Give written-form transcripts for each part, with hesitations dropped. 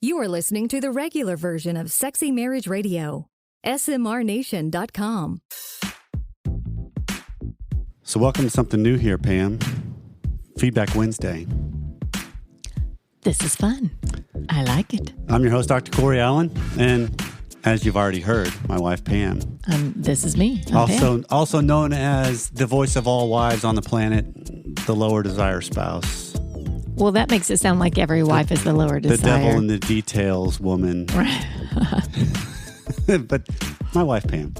You are listening to the regular version of Sexy Marriage Radio. smrnation.com. So welcome to something new here, Pam. Feedback Wednesday. This is fun. I like it. I'm your host, Dr. Corey Allen, and as you've already heard, my wife, Pam. This is me. I'm Pam. Also known as the voice of all wives on the planet, the lower desire spouse. Well, that makes it sound like every wife is the lower desire. The devil in the details woman. But my wife, Pam.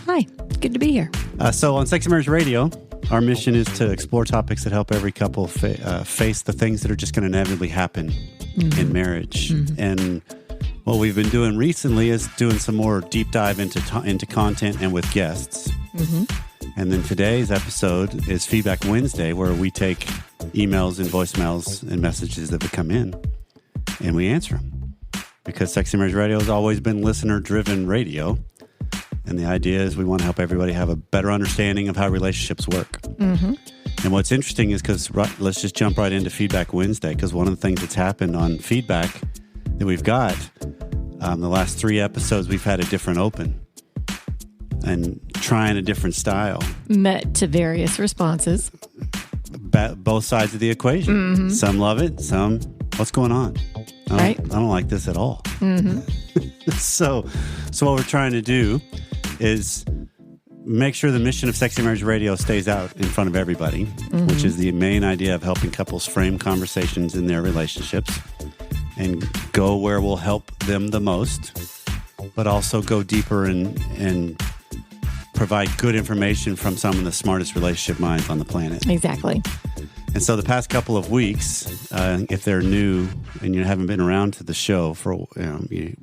Hi. Good to be here. So on Sexy Marriage Radio, our mission is to explore topics that help every couple face the things that are just going to inevitably happen in marriage. And what we've been doing recently is doing some more deep dive into content and with guests. And then today's episode is Feedback Wednesday, where we take emails and voicemails and messages that would come in, and we answer them. Because Sexy Marriage Radio has always been listener-driven radio, and the idea is we want to help everybody have a better understanding of how relationships work. And what's interesting is let's just jump right into Feedback Wednesday, because one of the things that's happened on feedback that we've got, the last 3 episodes, we've had a different open and trying a different style. Met to various responses. Both sides of the equation. Some love it, some, what's going on? I don't like this at all. So what we're trying to do is make sure the mission of Sexy Marriage Radio stays out in front of everybody, which is the main idea of helping couples frame conversations in their relationships and go where will help them the most, but also go deeper and provide good information from some of the smartest relationship minds on the planet. Exactly. And so the past couple of weeks, if they're new and you haven't been around to the show,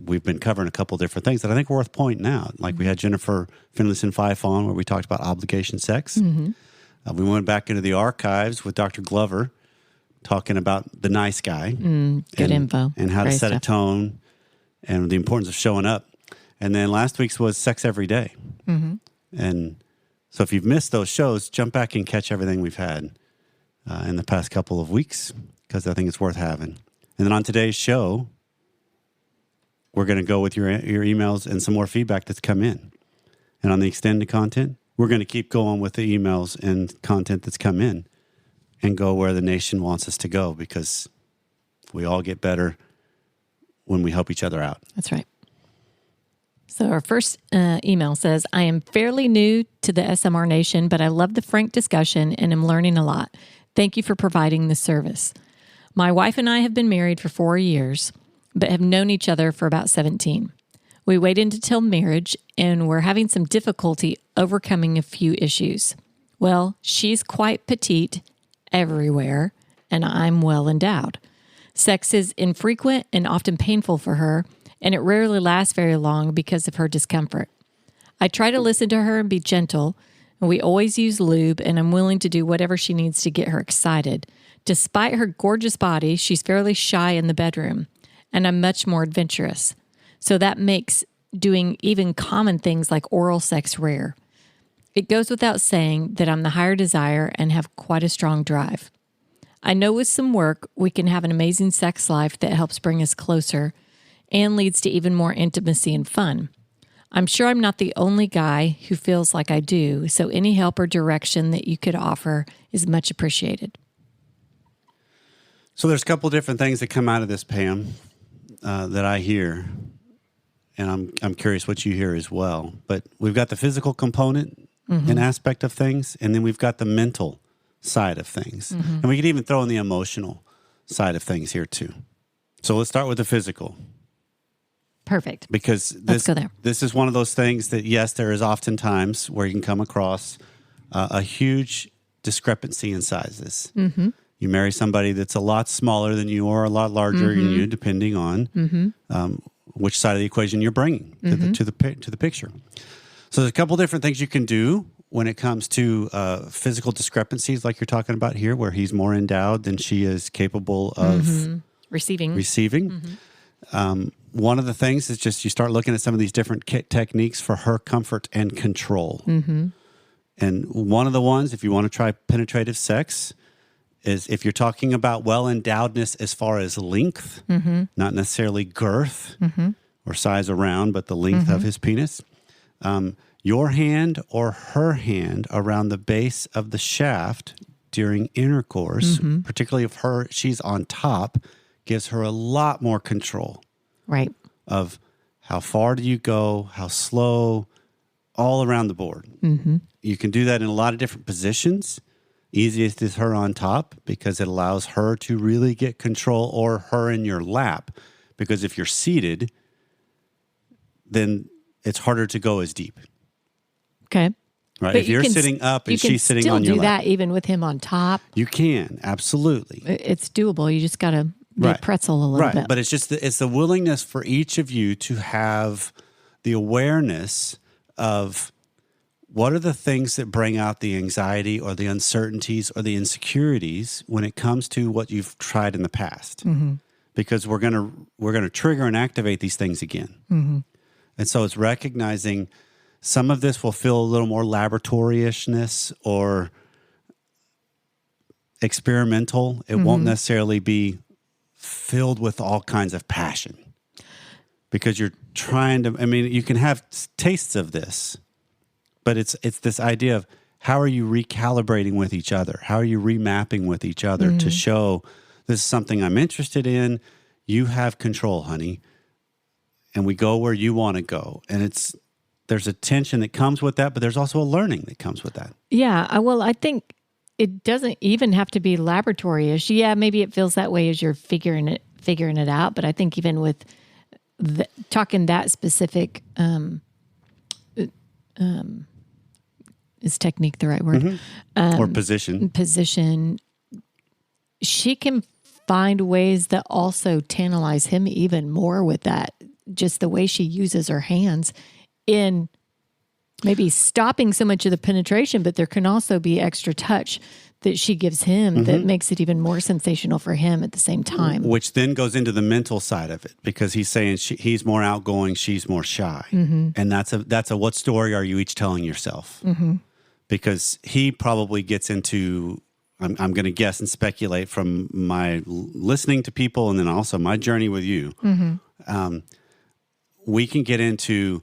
we've been covering a couple different things that I think are worth pointing out. Like we had Jennifer Finlayson-Fife on, where we talked about obligation sex. We went back into the archives with Dr. Glover, talking about the nice guy. Good info. And how to set a tone and the importance of showing up. And then last week's was Sex Every Day. And so if you've missed those shows, jump back and catch everything we've had in the past couple of weeks, because I think it's worth having. And then on today's show, we're going to go with your emails and some more feedback that's come in. And on the extended content, we're going to keep going with the emails and content that's come in and go where the nation wants us to go, because we all get better when we help each other out. That's right. So our first email says, I am fairly new to the SMR Nation, but I love the frank discussion and am learning a lot. Thank you for providing this service. My wife and I have been married for 4 years, but have known each other for about 17. We waited until marriage, and we're having some difficulty overcoming a few issues. Well, she's quite petite everywhere, and I'm well endowed. Sex is infrequent and often painful for her, and it rarely lasts very long because of her discomfort. I try to listen to her and be gentle, and we always use lube, and I'm willing to do whatever she needs to get her excited. Despite her gorgeous body, she's fairly shy in the bedroom, and I'm much more adventurous. So that makes doing even common things like oral sex rare. It goes without saying that I'm the higher desire and have quite a strong drive. I know with some work, we can have an amazing sex life that helps bring us closer and leads to even more intimacy and fun. I'm sure I'm not the only guy who feels like I do, so any help or direction that you could offer is much appreciated. So there's a couple different things that come out of this, Pam, that I hear, and I'm curious what you hear as well. But we've got the physical component and aspect of things, and then we've got the mental side of things. And we could even throw in the emotional side of things here too. So let's start with the physical. Perfect. Because Let's go there. This is one of those things that, yes, there is often times where you can come across a huge discrepancy in sizes. You marry somebody that's a lot smaller than you or a lot larger than you, depending on which side of the equation you're bringing to the picture. So there's a couple different things you can do when it comes to physical discrepancies, like you're talking about here, where he's more endowed than she is capable of receiving. One of the things is just you start looking at some of these different techniques for her comfort and control. And one of the ones, if you want to try penetrative sex, is if you're talking about well-endowedness as far as length, not necessarily girth or size around, but the length of his penis, your hand or her hand around the base of the shaft during intercourse, particularly if she's on top, gives her a lot more control. Right. Of how far do you go, how slow, all around the board. You can do that in a lot of different positions. Easiest is her on top because it allows her to really get control, or her in your lap. Because if you're seated, then it's harder to go as deep. Okay. Right. If you're sitting up and she's sitting on your lap. You can still do that even with him on top. You can, absolutely. It's doable. You just got to be pretzel a little bit. But it's just it's the willingness for each of you to have the awareness of what are the things that bring out the anxiety or the uncertainties or the insecurities when it comes to what you've tried in the past. Because we're gonna trigger and activate these things again. And so it's recognizing some of this will feel a little more laboratory-ishness or experimental. It won't necessarily be filled with all kinds of passion because you're trying to, you can have tastes of this, but it's this idea of how are you recalibrating with each other? How are you remapping with each other to show this is something I'm interested in. You have control, honey. And we go where you want to go. And there's a tension that comes with that, but there's also a learning that comes with that. Yeah. Well, I think it doesn't even have to be laboratory-ish. Yeah, maybe it feels that way as you're figuring it out. But I think even with talking that specific, is technique the right word? Or position. She can find ways that also tantalize him even more with that. Just the way she uses her hands in maybe stopping so much of the penetration, but there can also be extra touch that she gives him that makes it even more sensational for him at the same time. Which then goes into the mental side of it because he's saying he's more outgoing, she's more shy. And that's a what story are you each telling yourself? Because he probably gets into, I'm going to guess and speculate from my listening to people and then also my journey with you. We can get into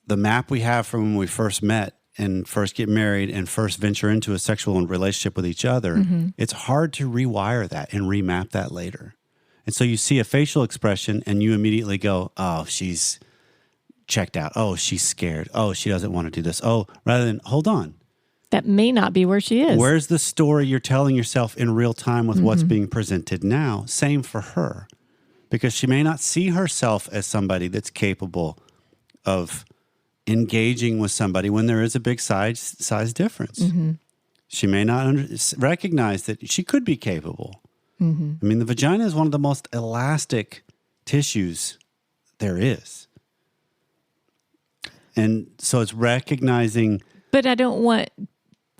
the map we have from when we first met and first get married and first venture into a sexual relationship with each other. It's hard to rewire that and remap that later. And so you see a facial expression and you immediately go, oh, she's checked out. Oh, she's scared. Oh, she doesn't want to do this. Oh, rather than, hold on. That may not be where she is. Where's the story you're telling yourself in real time with what's being presented now? Same for her. Because she may not see herself as somebody that's capable of engaging with somebody when there is a big size difference. She may not recognize that she could be capable. The vagina is one of the most elastic tissues there is. And so it's recognizing. But I don't want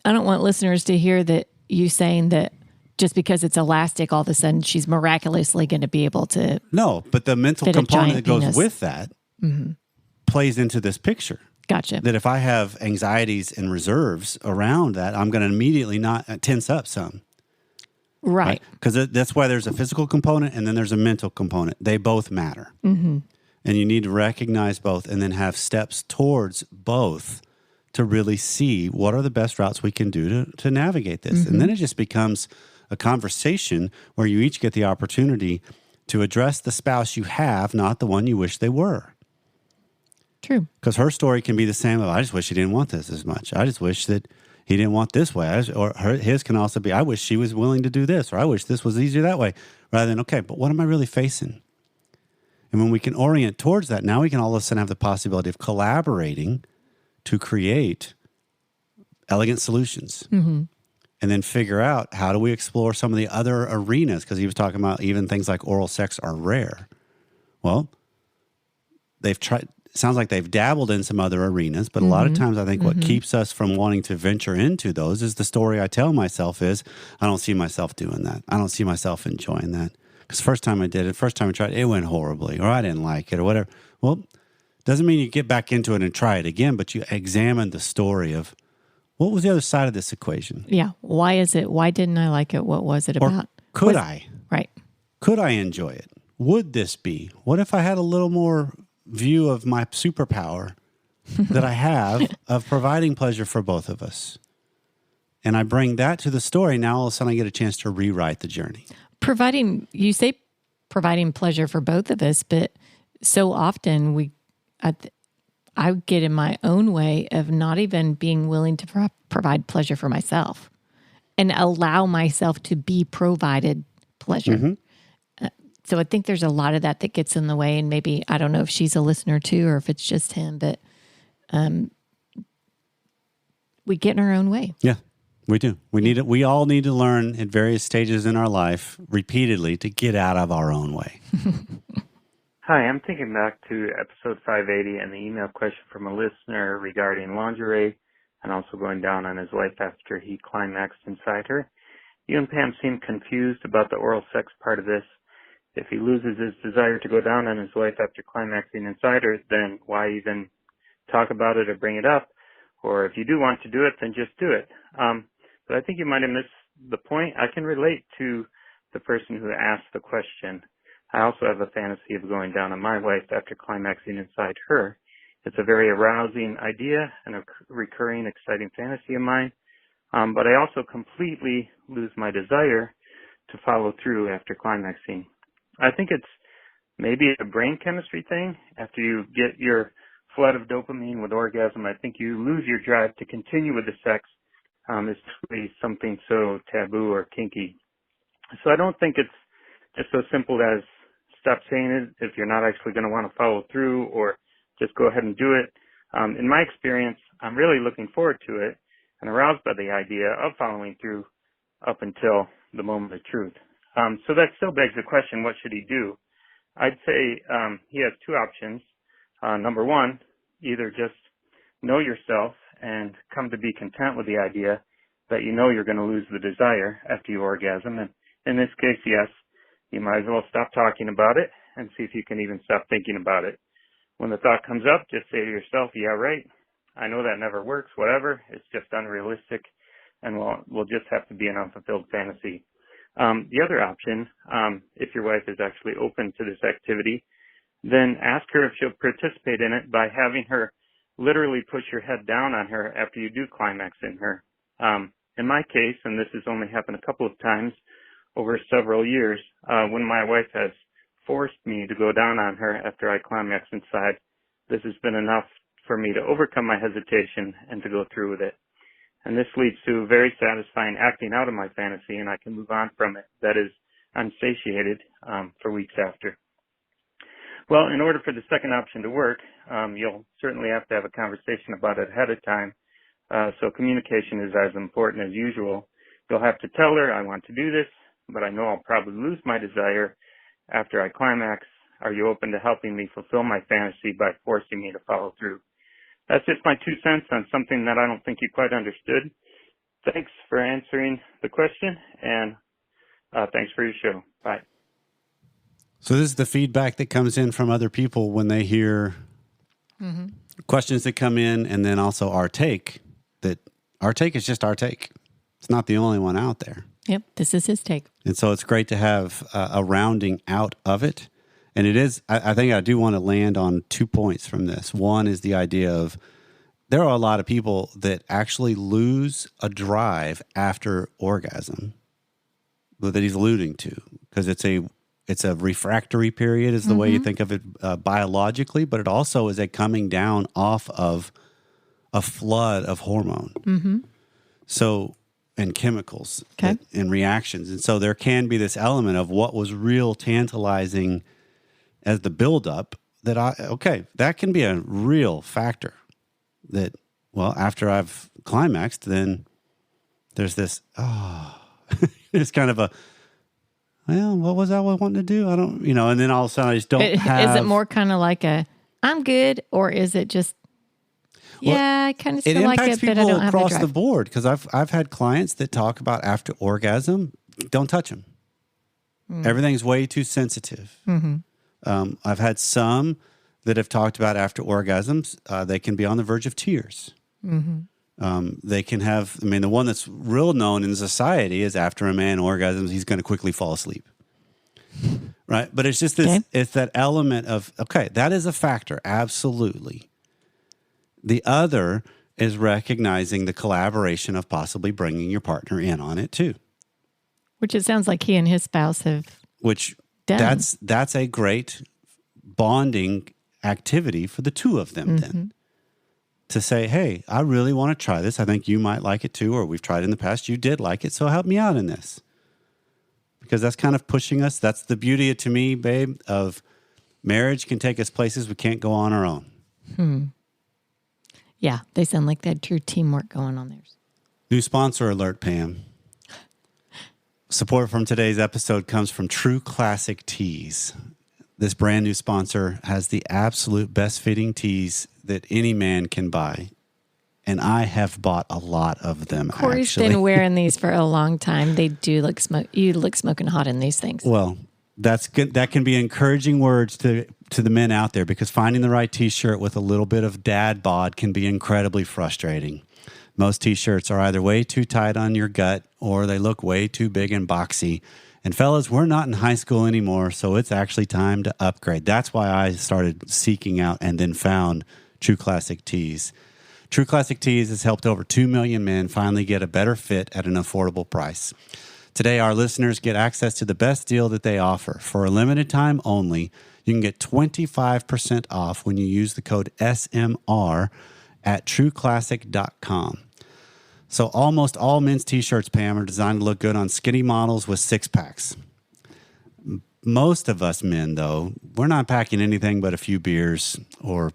listeners to hear that you saying that just because it's elastic, all of a sudden she's miraculously going to be able to. No, but the mental component that goes with that plays into this picture. Gotcha. That if I have anxieties and reserves around that, I'm going to immediately not tense up some. Right. Because that's why there's a physical component and then there's a mental component. They both matter. And you need to recognize both and then have steps towards both to really see what are the best routes we can do to navigate this. And then it just becomes a conversation where you each get the opportunity to address the spouse you have, not the one you wish they were. True. Because her story can be the same of, I just wish he didn't want this as much. I just wish that he didn't want this way. His can also be, I wish she was willing to do this, or I wish this was easier that way. Rather than, okay, but what am I really facing? And when we can orient towards that, now we can all of a sudden have the possibility of collaborating to create elegant solutions. And then figure out how do we explore some of the other arenas, because he was talking about even things like oral sex are rare. Well, they've tried, sounds like they've dabbled in some other arenas, but a lot of times I think what keeps us from wanting to venture into those is the story I tell myself is, I don't see myself doing that. I don't see myself enjoying that. Because first time I did it, first time I tried it went horribly, or I didn't like it, or whatever. Well, doesn't mean you get back into it and try it again, but you examine the story of what was the other side of this equation? Yeah. Why is it? Why didn't I like it? What was it Or about? could I? Right. Could I enjoy it? Would this be? What if I had a little more view of my superpower that I have of providing pleasure for both of us? And I bring that to the story. Now all of a sudden I get a chance to rewrite the journey. You say providing pleasure for both of us, but so often I get in my own way of not even being willing to provide pleasure for myself and allow myself to be provided pleasure. Mm-hmm. So I think there's a lot of that gets in the way, and maybe, I don't know if she's a listener too, or if it's just him, but we get in our own way. Yeah, we do. We all need to learn at various stages in our life repeatedly to get out of our own way. Hi, I'm thinking back to episode 580 and the email question from a listener regarding lingerie and also going down on his wife after he climaxed inside her. You and Pam seem confused about the oral sex part of this. If he loses his desire to go down on his wife after climaxing inside her, then why even talk about it or bring it up? Or if you do want to do it, then just do it. But I think you might have missed the point. I can relate to the person who asked the question. I also have a fantasy of going down on my wife after climaxing inside her. It's a very arousing idea and a recurring, exciting fantasy of mine. But I also completely lose my desire to follow through after climaxing. I think it's maybe a brain chemistry thing. After you get your flood of dopamine with orgasm, I think you lose your drive to continue with the sex. It's really something so taboo or kinky. So I don't think it's just so simple as stop saying it if you're not actually going to want to follow through, or just go ahead and do it. In my experience, I'm really looking forward to it and aroused by the idea of following through up until the moment of truth. So that still begs the question, what should he do? I'd say he has two options. Number one, either just know yourself and come to be content with the idea that you know you're going to lose the desire after you orgasm. And in this case, yes, you might as well stop talking about it and see if you can even stop thinking about it. When the thought comes up, just say to yourself, yeah, right, I know that never works, whatever. It's just unrealistic, and we'll just have to be an unfulfilled fantasy. The other option, if your wife is actually open to this activity, then ask her if she'll participate in it by having her literally push your head down on her after you do climax in her. In my case, and this has only happened a couple of times over several years, when my wife has forced me to go down on her after I climax inside, this has been enough for me to overcome my hesitation and to go through with it. And this leads to very satisfying acting out of my fantasy, and I can move on from it. That is, I'm satiated for weeks after. Well, in order for the second option to work, you'll certainly have to have a conversation about it ahead of time. So communication is as important as usual. You'll have to tell her, I want to do this, but I know I'll probably lose my desire after I climax. Are you open to helping me fulfill my fantasy by forcing me to follow through? That's just my 2 cents on something that I don't think you quite understood. Thanks for answering the question, and thanks for your show. Bye. So this is the feedback that comes in from other people when they hear questions that come in, and then also our take, that our take is just our take. It's not the only one out there. Yep, this is his take. And so it's great to have a rounding out of it. And it is, I think I do want to land on 2 points from this. One is the idea of there are a lot of people that actually lose a drive after orgasm that he's alluding to, because it's a refractory period is the way you think of it biologically, but it also is a coming down off of a flood of hormone. So, and chemicals and reactions. And so there can be this element of what was real tantalizing as the buildup that can be a real factor that, well, after I've climaxed, then there's this, it's kind of a, well, what was I wanting to do? I don't, and then all of a sudden I just don't have. Is it more kind of like I'm good, or is it just, I kind of still like it, but I don't have the drive? It impacts people across the board, because I've had clients that talk about after orgasm, don't touch them. Everything's way too sensitive. I've had some that have talked about after orgasms, they can be on the verge of tears. They can have, the one that's real known in society is after a man orgasms, he's going to quickly fall asleep. Right? But it's just this, it's that element of, okay, that is a factor. Absolutely. The other is recognizing the collaboration of possibly bringing your partner in on it too. Which it sounds like he and his spouse have done. That's a great bonding activity for the two of them then. To say, hey, I really want to try this. I think you might like it too, or we've tried in the past. You did like it, so help me out in this. Because that's kind of pushing us. That's the beauty, to me, babe, of marriage can take us places we can't go on our own. Yeah, they sound like they had true teamwork going on there. New sponsor alert, Pam. Support from today's episode comes from True Classic Tees. This brand new sponsor has the absolute best fitting tees that any man can buy. And I have bought a lot of them, Corey's actually. been wearing these for a long time. They do look you look smoking hot in these things. Well, that's good. That can be encouraging words to the men out there, because finding the right T-shirt with a little bit of dad bod can be incredibly frustrating. Most T-shirts are either way too tight on your gut or they look way too big and boxy. And fellas, we're not in high school anymore, so it's actually time to upgrade. That's why I started seeking out and then found True Classic Tees. True Classic Tees has helped over 2 million men finally get a better fit at an affordable price. Today, our listeners get access to the best deal that they offer. For a limited time only, you can get 25% off when you use the code SMR at trueclassic.com. So almost all men's T-shirts, Pam, are designed to look good on skinny models with six-packs. Most of us men, though, we're not packing anything but a few beers or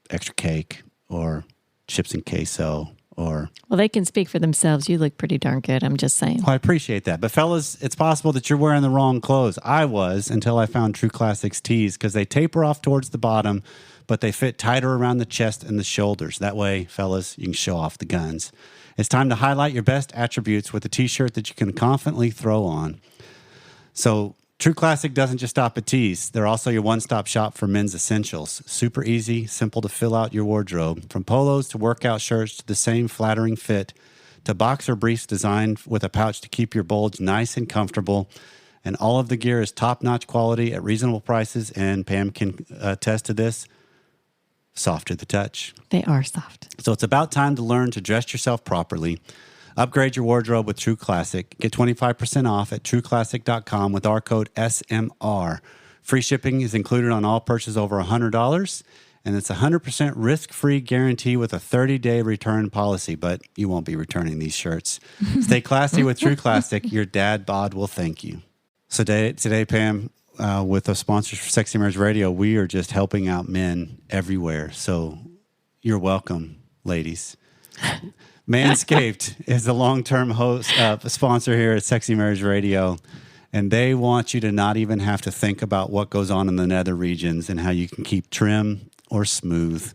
extra cake or chips and queso or... Well, they can speak for themselves. You look pretty darn good. I'm just saying. Well, I appreciate that. But fellas, it's possible that you're wearing the wrong clothes. I was, until I found True Classics tees, because they taper off towards the bottom, but they fit tighter around the chest and the shoulders. That way, fellas, you can show off the guns. It's time to highlight your best attributes with a T-shirt that you can confidently throw on. So True Classic doesn't just stop at tees. They're also your one-stop shop for men's essentials. Super easy, simple to fill out your wardrobe. From polos to workout shirts to the same flattering fit, to boxer briefs designed with a pouch to keep your bulge nice and comfortable. And all of the gear is top-notch quality at reasonable prices. And Pam can attest to this. Soft to the touch. They are soft. So it's about time to learn to dress yourself properly. Upgrade your wardrobe with True Classic. Get 25% off at trueclassic.com with our code SMR. Free shipping is included on all purchases over $100, and it's a 100% risk-free guarantee with a 30-day return policy, but you won't be returning these shirts. Stay classy with True Classic. Your dad bod will thank you. So today, Pam, with the sponsors for Sexy Marriage Radio, we are just helping out men everywhere. So you're welcome, ladies. Manscaped is the long-term sponsor here at Sexy Marriage Radio, and they want you to not even have to think about what goes on in the nether regions and how you can keep trim or smooth,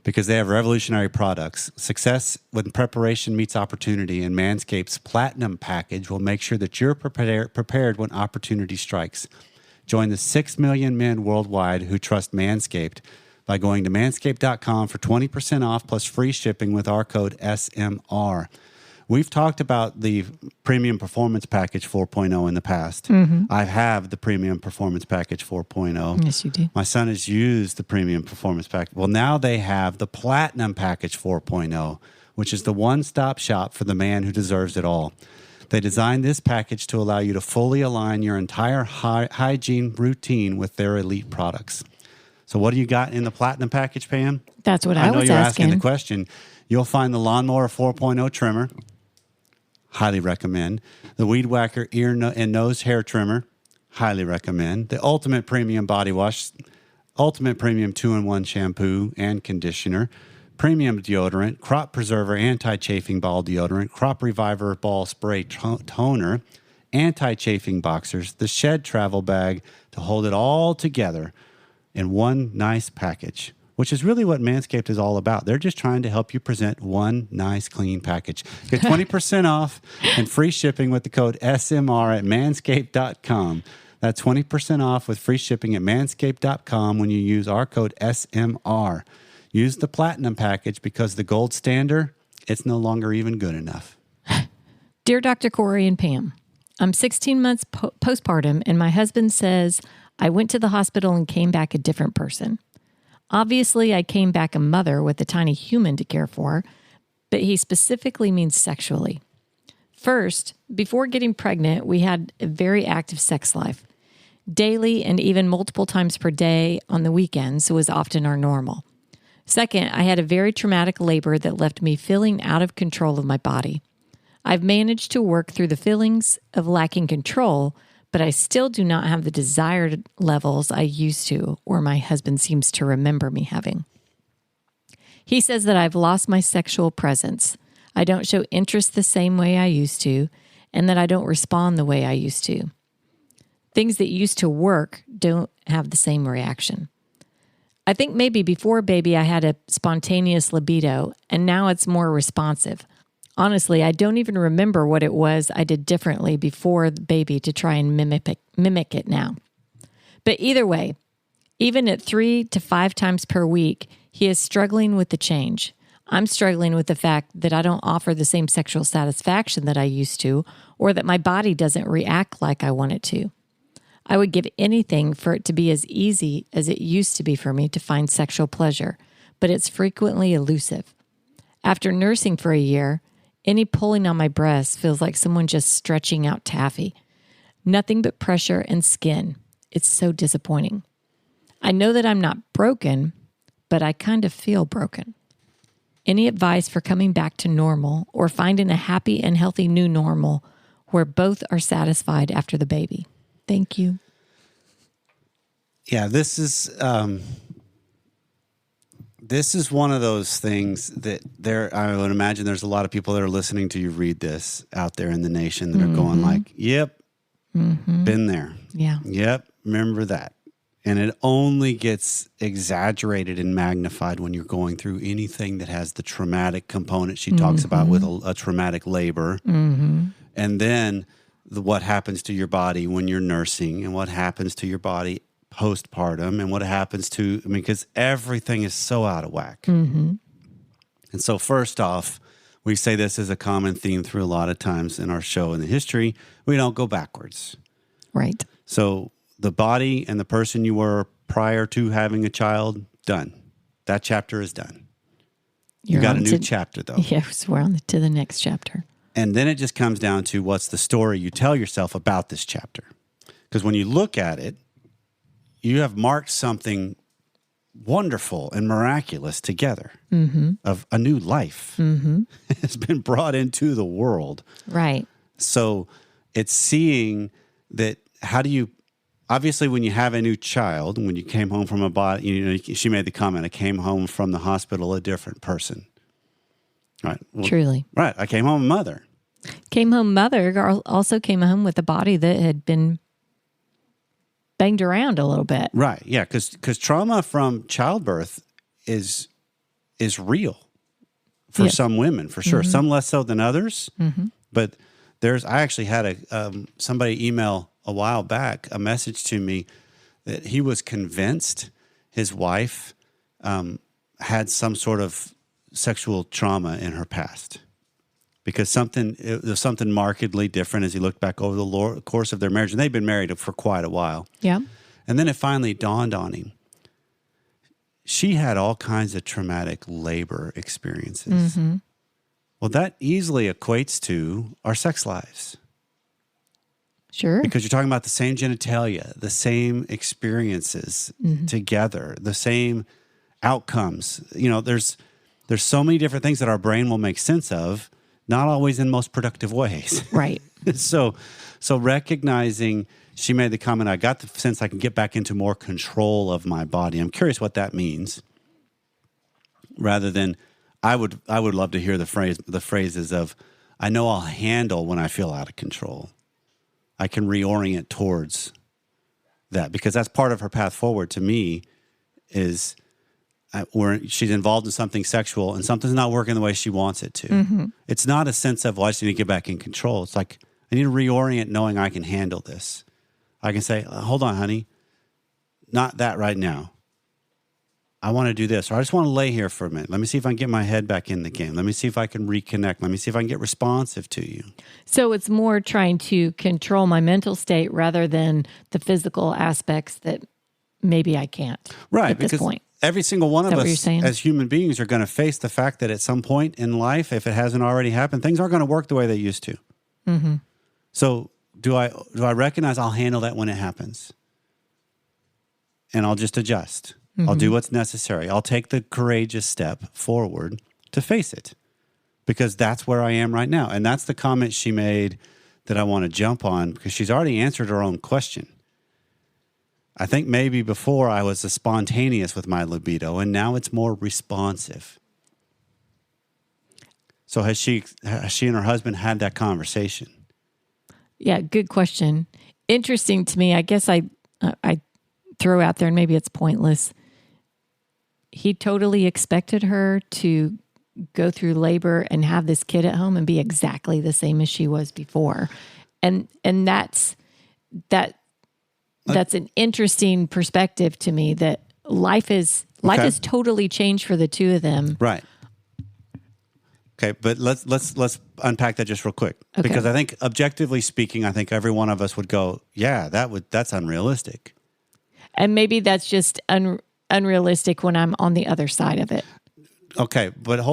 because they have revolutionary products. Success when preparation meets opportunity, and Manscaped's Platinum Package will make sure that you're prepared when opportunity strikes. Join the 6 million men worldwide who trust Manscaped by going to manscaped.com for 20% off plus free shipping with our code SMR. We've talked about the Premium Performance Package 4.0 in the past. I have the Premium Performance Package 4.0. Yes, you do. My son has used the Premium Performance Package. Well, now they have the Platinum Package 4.0, which is the one-stop shop for the man who deserves it all. They designed this package to allow you to fully align your entire hygiene routine with their elite products. So what do you got in the Platinum Package, Pam? That's what I was know you're asking. The question. You'll find the Lawnmower 4.0 trimmer. Highly recommend. The Weed Whacker ear and nose hair trimmer. Highly recommend. The Ultimate Premium Body Wash. Ultimate Premium 2-in-1 shampoo and conditioner. Premium deodorant. Crop Preserver anti-chafing ball deodorant. Crop Reviver ball spray toner. Anti-chafing boxers. The Shed travel bag to hold it all together in one nice package, which is really what Manscaped is all about. They're just trying to help you present one nice, clean package. Get 20% off and free shipping with the code SMR at manscaped.com. That's 20% off with free shipping at manscaped.com when you use our code SMR. Use the Platinum Package because the gold standard it's no longer even good enough. Dear Dr. Corey and Pam, I'm 16 months postpartum, and my husband says I went to the hospital and came back a different person. Obviously, I came back a mother with a tiny human to care for, but he specifically means sexually. First, before getting pregnant, we had a very active sex life. Daily and even multiple times per day on the weekends was often our normal. Second, I had a very traumatic labor that left me feeling out of control of my body. I've managed to work through the feelings of lacking control, but I still do not have the desired levels I used to, or my husband seems to remember me having. He says that I've lost my sexual presence. I don't show interest the same way I used to, and that I don't respond the way I used to. Things that used to work don't have the same reaction. I think maybe before baby I had a spontaneous libido, and now it's more responsive. Honestly, I don't even remember what it was I did differently before the baby to try and mimic it now. But either way, even at 3 to 5 times per week, he is struggling with the change. I'm struggling with the fact that I don't offer the same sexual satisfaction that I used to, or that my body doesn't react like I want it to. I would give anything for it to be as easy as it used to be for me to find sexual pleasure, but it's frequently elusive. After nursing for a year, any pulling on my breast feels like someone just stretching out taffy. Nothing but pressure and skin. It's so disappointing. I know that I'm not broken, but I kind of feel broken. Any advice for coming back to normal or finding a happy and healthy new normal where both are satisfied after the baby? Thank you. Yeah, this is one of those things that I would imagine there's a lot of people that are listening to you read this out there in the nation that are going like, yep, been there. Yeah. Yep, remember that. And it only gets exaggerated and magnified when you're going through anything that has the traumatic component she talks about with a traumatic labor. And then what happens to your body when you're nursing, and what happens to your body postpartum, and what happens to, because everything is so out of whack. And so first off, we say this is a common theme through a lot of times in our show in the history. We don't go backwards. Right. So the body and the person you were prior to having a child, done. That chapter is done. You got a new chapter, though. Yes, we're on to the next chapter. And then it just comes down to what's the story you tell yourself about this chapter. Because when you look at it, you have marked something wonderful and miraculous together of a new life has been brought into the world. Right. So it's seeing that, how do you, obviously when you have a new child, when you came home from a body, you know, she made the comment, I came home from the hospital a different person. Right. Well, truly. Right. I came home a mother. Came home mother, also came home with a body that had been banged around a little bit. Right. Yeah. Because trauma from childbirth is real for some women, for sure. Some less so than others. But I actually had somebody email a while back a message to me that he was convinced his wife had some sort of sexual trauma in her past, because there's something markedly different as he looked back over the course of their marriage. And they'd been married for quite a while. Yeah. And then it finally dawned on him. She had all kinds of traumatic labor experiences. Well, that easily equates to our sex lives. Sure. Because you're talking about the same genitalia, the same experiences together, the same outcomes. You know, there's so many different things that our brain will make sense of, not always in most productive ways. Right. So recognizing, she made the comment, I got the sense I can get back into more control of my body. I'm curious what that means. Rather than, I would love to hear the phrases of, I know I'll handle when I feel out of control. I can reorient towards that, because that's part of her path forward to me is where she's involved in something sexual and something's not working the way she wants it to. It's not a sense of, well, I just need to get back in control. It's like, I need to reorient knowing I can handle this. I can say, hold on, honey, not that right now. I want to do this, or I just want to lay here for a minute. Let me see if I can get my head back in the game. Let me see if I can reconnect. Let me see if I can get responsive to you. So it's more trying to control my mental state rather than the physical aspects that maybe I can't. Right, at because this point. every single one of what you're us saying? as human beings are going to face the fact that at some point in life, if it hasn't already happened, things aren't going to work the way they used to. Mm-hmm. So do I recognize I'll handle that when it happens? And I'll just adjust. I'll do what's necessary. I'll take the courageous step forward to face it because that's where I am right now. And that's the comment she made that I want to jump on because she's already answered her own question. I think maybe before I was spontaneous with my libido and now it's more responsive. So has she and her husband had that conversation? Yeah, good question. Interesting to me. I guess I throw out there, and maybe it's pointless. He totally expected her to go through labor and have this kid at home and be exactly the same as she was before. And that's an interesting perspective to me that life has totally changed for the two of them. Right. Okay, but let's unpack that just real quick. Okay. Because I think objectively speaking, I think every one of us would go, yeah, that's unrealistic. And maybe that's just unrealistic when I'm on the other side of it. Okay, but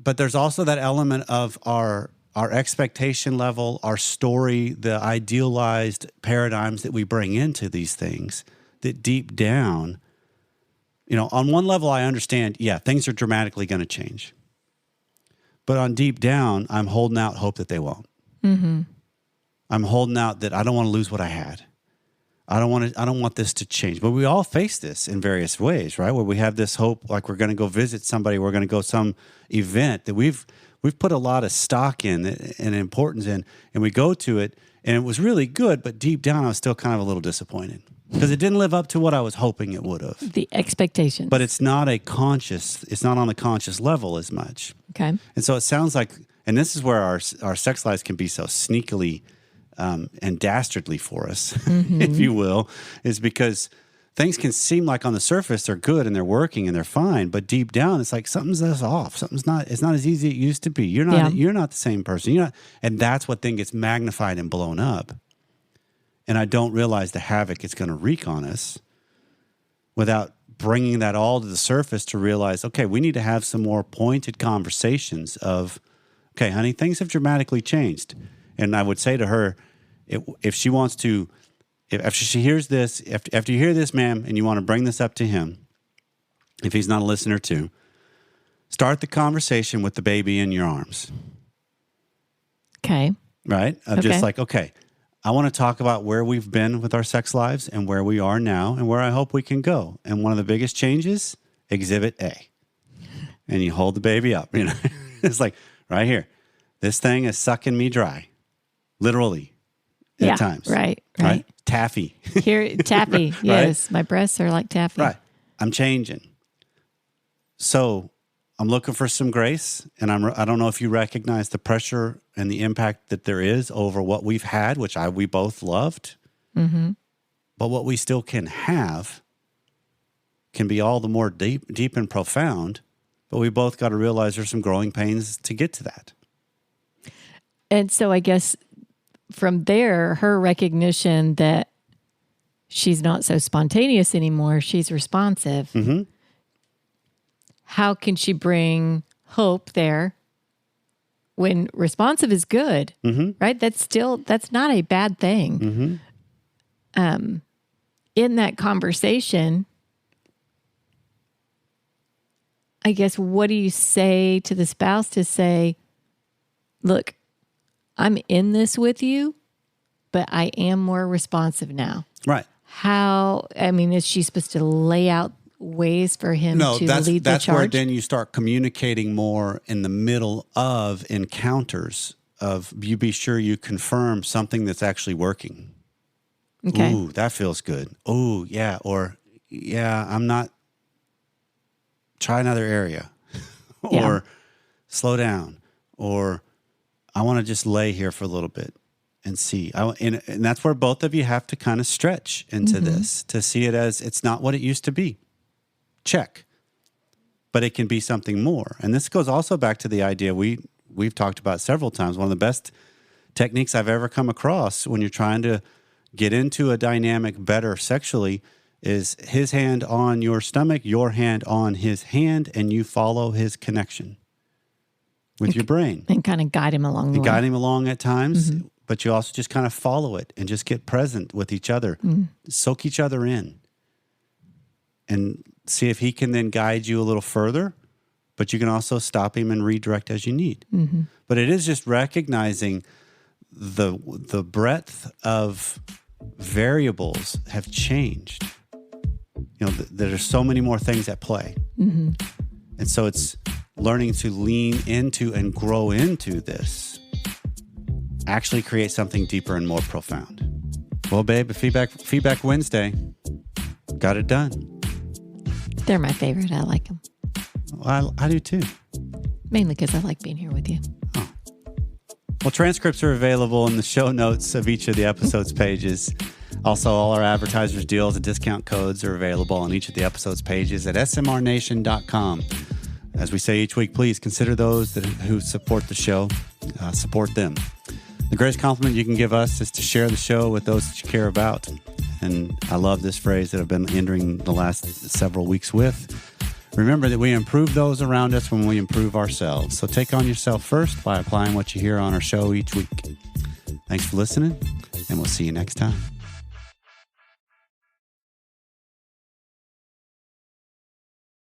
but there's also that element of our expectation level, our story, the idealized paradigms that we bring into these things that deep down, on one level I understand, things are dramatically going to change. But on deep down, I'm holding out hope that they won't. Mm-hmm. I'm holding out that I don't want to lose what I had. I don't want this to change. But we all face this in various ways, right? Where we have this hope, like we're going to go visit somebody, we're going to go some event that we've put a lot of stock in and importance in, and we go to it, and it was really good, but deep down I was still kind of a little disappointed because it didn't live up to what I was hoping it would have. The expectations. But it's not on the conscious level as much. Okay. And so it sounds like, and this is where our sex lives can be so sneakily and dastardly for us, if you will, is because things can seem like on the surface they're good and they're working and they're fine, but deep down it's like something's off. It's not as easy as it used to be. You're not the same person. And that's what then gets magnified and blown up. And I don't realize the havoc it's going to wreak on us without bringing that all to the surface to realize, okay, we need to have some more pointed conversations of, okay, honey, things have dramatically changed. And I would say to her, if she wants to, after she hears this, after you hear this, ma'am, and you want to bring this up to him, if he's not a listener too, start the conversation with the baby in your arms. Okay. Right? Just like, okay, I want to talk about where we've been with our sex lives and where we are now and where I hope we can go. And one of the biggest changes, Exhibit A. And you hold the baby up, It's like, right here. This thing is sucking me dry. Literally. At times. Right. Taffy. Here, taffy. Yes. My breasts are like taffy. Right. I'm changing. So I'm looking for some grace. And I don't know if you recognize the pressure and the impact that there is over what we've had, which we both loved. Mm-hmm. But what we still can have can be all the more deep and profound. But we both got to realize there's some growing pains to get to that. And so I guess from there, her recognition that she's not so spontaneous anymore, she's responsive. Mm-hmm. How can she bring hope there when responsive is good, right? That's not a bad thing. Mm-hmm. In that conversation, I guess, what do you say to the spouse to say, look, I'm in this with you, but I am more responsive now. Right. Is she supposed to lay out ways for him to lead the charge? That's where then you start communicating more in the middle of encounters of you be sure you confirm something that's actually working. Okay. Ooh, that feels good. Oh, yeah. Or, yeah, I'm not. Try another area. Or slow down. Or I want to just lay here for a little bit. and see. And that's where both of you have to kind of stretch into this to see it as it's not what it used to be. Check. But it can be something more. And this goes also back to the idea we've talked about several times. One of the best techniques I've ever come across when you're trying to get into a dynamic better sexually is his hand on your stomach, your hand on his hand, and you follow his connection with your brain. And kind of guide him along the way. Guide him along at times, but you also just kind of follow it and just get present with each other. Soak each other in. And see if he can then guide you a little further, but you can also stop him and redirect as you need. But it is just recognizing the breadth of variables have changed. You know, there are so many more things at play. And so it's learning to lean into and grow into this, actually create something deeper and more profound. Well, babe, Feedback Wednesday, got it done. They're my favorite. I like them. Well, I do too. Mainly because I like being here with you. Oh. Well, transcripts are available in the show notes of each of the episodes pages. Also, all our advertisers' deals and discount codes are available on each of the episodes pages at smrnation.com. As we say each week, please consider those who support the show. Support them. The greatest compliment you can give us is to share the show with those that you care about. And I love this phrase that I've been entering the last several weeks with. Remember that we improve those around us when we improve ourselves. So take on yourself first by applying what you hear on our show each week. Thanks for listening, and we'll see you next time.